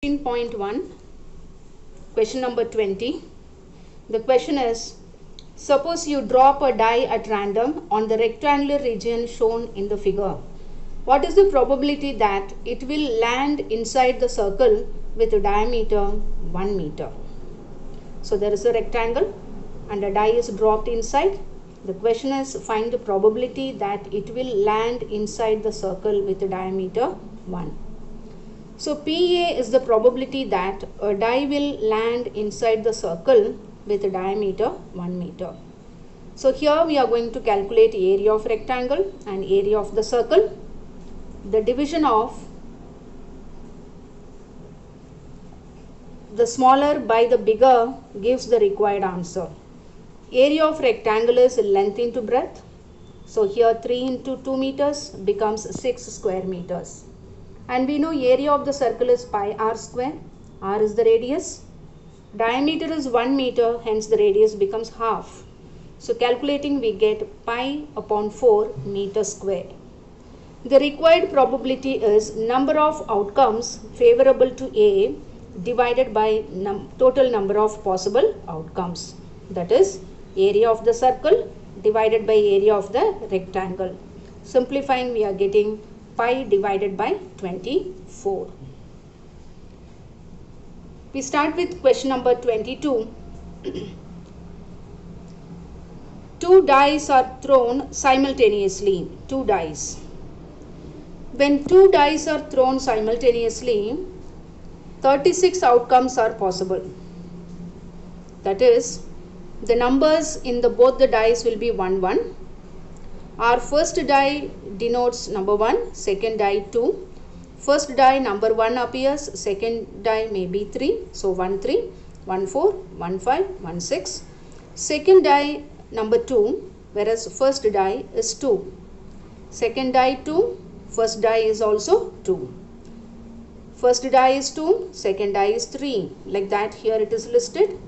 15.1, question number 20. The question is, suppose you drop a die at random on the rectangular region shown in the figure. What is the probability that it will land inside the circle with a diameter 1 meter? So there is a rectangle and a die is dropped inside. The question is, find the probability that it will land inside the circle with a diameter 1. So PA is the probability that a die will land inside the circle with a diameter 1 meter. So here we are going to calculate area of rectangle and area of the circle. The division of the smaller by the bigger gives the required answer. Area of rectangle is length into breadth. So here 3 into 2 meters becomes 6 square meters. And we know area of the circle is pi r square. R is the radius. Diameter is 1 meter, hence the radius becomes half. So calculating we get pi upon 4 meter square. The required probability is number of outcomes favorable to A divided by total number of possible outcomes. That is area of the circle divided by area of the rectangle. Simplifying, we are getting pi divided by 24. We start with question number 22. Two dice are thrown simultaneously. Two dice. When two dice are thrown simultaneously, 36 outcomes are possible. That is, the numbers in both the dice will be 1, 1. Our first die denotes number 1, second die 2. First die number 1 appears, second die may be 3. So 1, 3, 1, 4, 1, 5, 1, 6. Second die number 2, whereas first die is 2. Second die 2, first die is also 2. First die is 2, second die is 3. Like that here it is listed.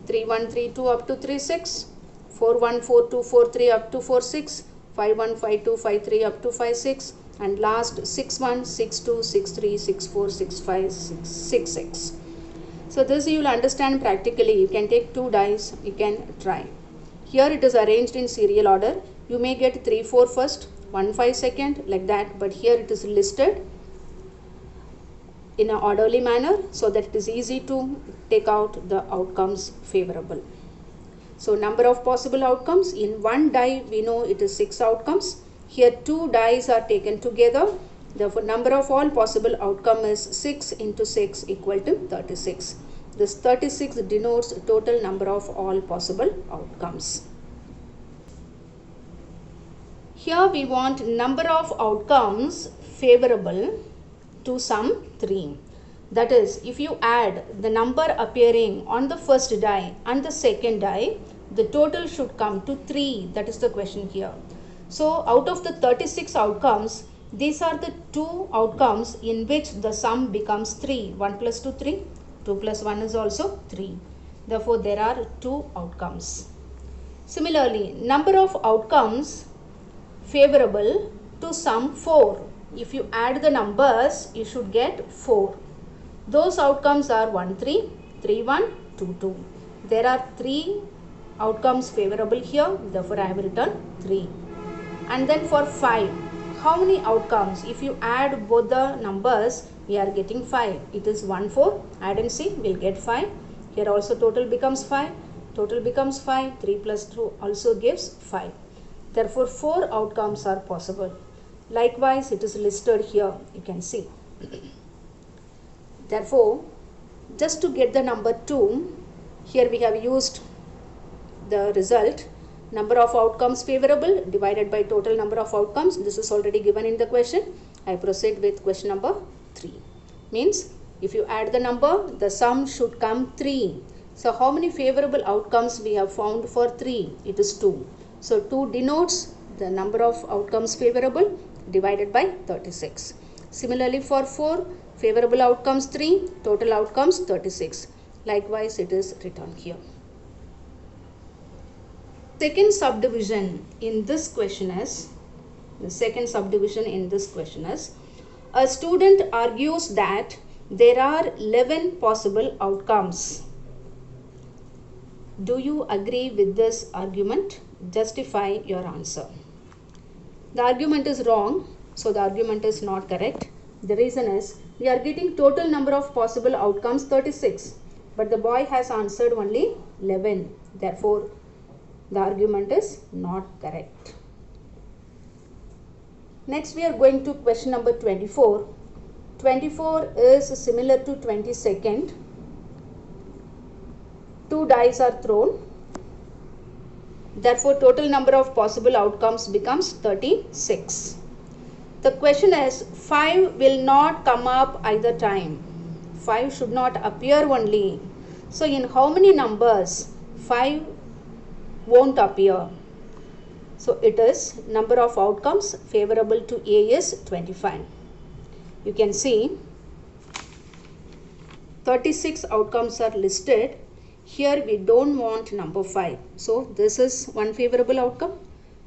3, 1, 3, 2 up to 3, 6. 4, 1, 4, 2, 4, 3 up to 4, 6. 5, 1, 5, 2, 5, 3 up to 5, 6. And last 6, 1, 6, 2, 6, 3, 6, 4, 6, 5, 6, 6. So this you will understand practically. You can take two dice, you can try. Here it is arranged in serial order. You may get 3, 4 first, 1, 5 second, like that. But here it is listed in an orderly manner so that it is easy to take out the outcomes favorable. So number of possible outcomes, in one die we know it is 6 outcomes. Here two dice are taken together. Therefore number of all possible outcome is 6 into 6 equal to 36. This 36 denotes total number of all possible outcomes. Here we want number of outcomes favorable to sum 3. That is, if you add the number appearing on the first die and the second die, the total should come to 3. That is the question here. So out of the 36 outcomes, these are the two outcomes in which the sum becomes 3. 1 plus 2, 3. 2 plus 1 is also 3. Therefore, there are two outcomes. Similarly, number of outcomes favorable to sum 4. If you add the numbers, you should get 4. Those outcomes are 1, 3, 3, 1, 2, 2. There are 3 outcomes favorable here. Therefore, I have written 3. And then for 5, how many outcomes? If you add both the numbers, we are getting 5. It is 1, 4. Add and see, we'll get 5. Here also total becomes 5. Total becomes 5. 3 plus 2 also gives 5. Therefore, 4 outcomes are possible. Likewise, it is listed here. You can see. Therefore, just to get the number 2, here we have used the result. Number of outcomes favorable divided by total number of outcomes. This is already given in the question. I proceed with question number 3. Means, if you add the number, the sum should come 3. So, how many favorable outcomes we have found for 3? It is 2. So, 2 denotes the number of outcomes favorable divided by 36. Similarly, for 4, favorable outcomes 3, total outcomes 36. Likewise, it is written here. Second subdivision in this question is, a student argues that There are 11 possible outcomes. Do you agree with this argument? Justify your answer. The argument is wrong, so the argument is not correct. The reason is we are getting total number of possible outcomes 36, but the boy has answered only 11. Therefore, the argument is not correct. Next, we are going to question number 24. 24 is similar to 22nd. 2 dice are thrown. Therefore, total number of possible outcomes becomes 36. The question is 5 will not come up either time. 5 should not appear only. So, in how many numbers 5 won't appear? So, it is number of outcomes favorable to A is 25. You can see 36 outcomes are listed. Here we don't want number 5. So, this is one favorable outcome,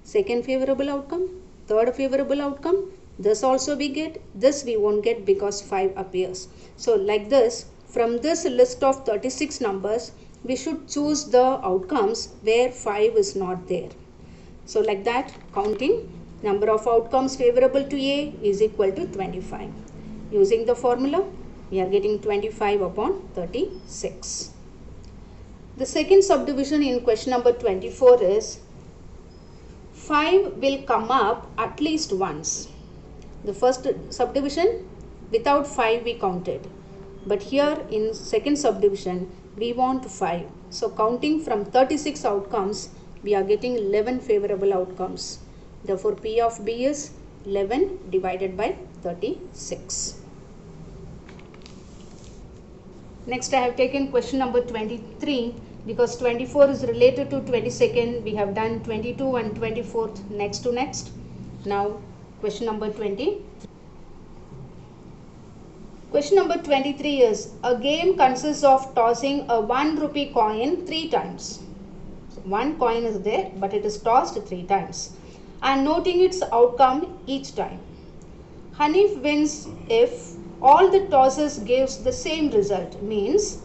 second favorable outcome, third favorable outcome. This also we get, this we won't get because 5 appears. So, like this, from this list of 36 numbers, we should choose the outcomes where 5 is not there. So, like that, counting number of outcomes favorable to A is equal to 25. Using the formula, we are getting 25 upon 36. The second subdivision in question number 24 is 5 will come up at least once. The first subdivision, without 5 we counted. But here in second subdivision, we want 5. So counting from 36 outcomes, we are getting 11 favorable outcomes. Therefore, P of B is 11 divided by 36. Next, I have taken question number 23 because 24 is related to 22nd. We have done 22 and 24th next to next. Now, question number 20. Question number 23 is a game consists of tossing a 1 rupee coin 3 times. So, one coin is there, but it is tossed 3 times and noting its outcome each time. Hanif wins if all the tosses gives the same result, means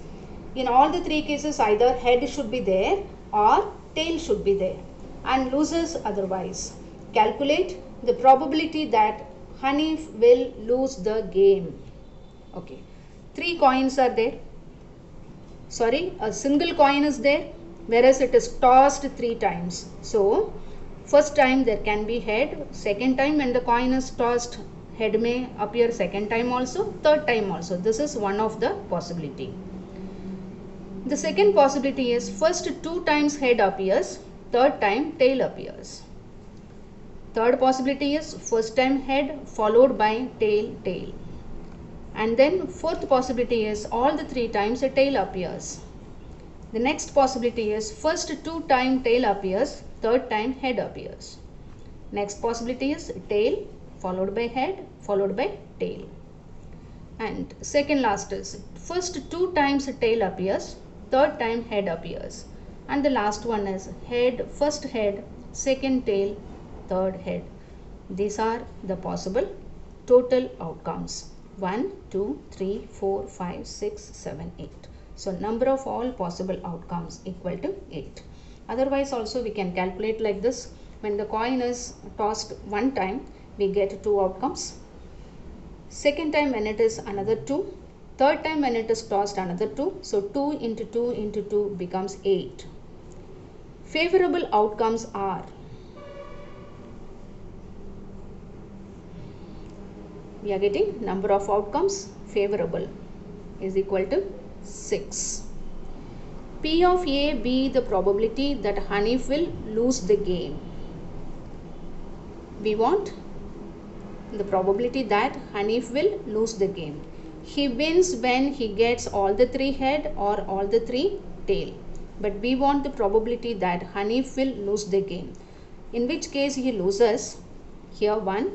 in all the 3 cases either head should be there or tail should be there, and loses otherwise. Calculate the probability that Hanif will lose the game. Okay, 3 coins are there. Sorry, a single coin is there, whereas it is tossed 3 times. So, first time there can be head, second time when the coin is tossed, head may appear second time also, third time also. This is one of the possibility. The second possibility is first 2 times head appears, third time tail appears. Third possibility is first time head followed by tail, tail. And then fourth possibility is all the 3 times a tail appears. The next possibility is first 2 times tail appears, third time head appears. Next possibility is tail followed by head followed by tail. And second last is first 2 times tail appears, third time head appears. And the last one is head, first head, second tail, third head. These are the possible total outcomes. 1, 2, 3, 4, 5, 6, 7, 8. So number of all possible outcomes equal to 8. Otherwise also we can calculate like this. When the coin is tossed one time, we get 2 outcomes. Second time when it is another 2. Third time when it is tossed another 2. So 2 into 2 into 2 becomes 8. Favorable outcomes are we are getting number of outcomes favorable is equal to 6. P of A be the probability that Hanif will lose the game. We want the probability that Hanif will lose the game. He wins when he gets all the 3 head or all the 3 tail. But we want the probability that Hanif will lose the game. In which case he loses here 1,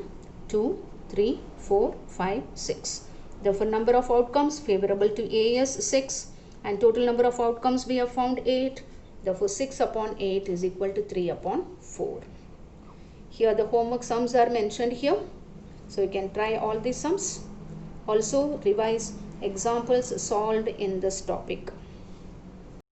2, 3, 4, 5, 6. Therefore, number of outcomes favorable to A is 6 and total number of outcomes we have found 8. Therefore, 6 upon 8 is equal to 3 upon 4. Here the homework sums are mentioned here. So, you can try all these sums. Also revise Examples solved in this topic.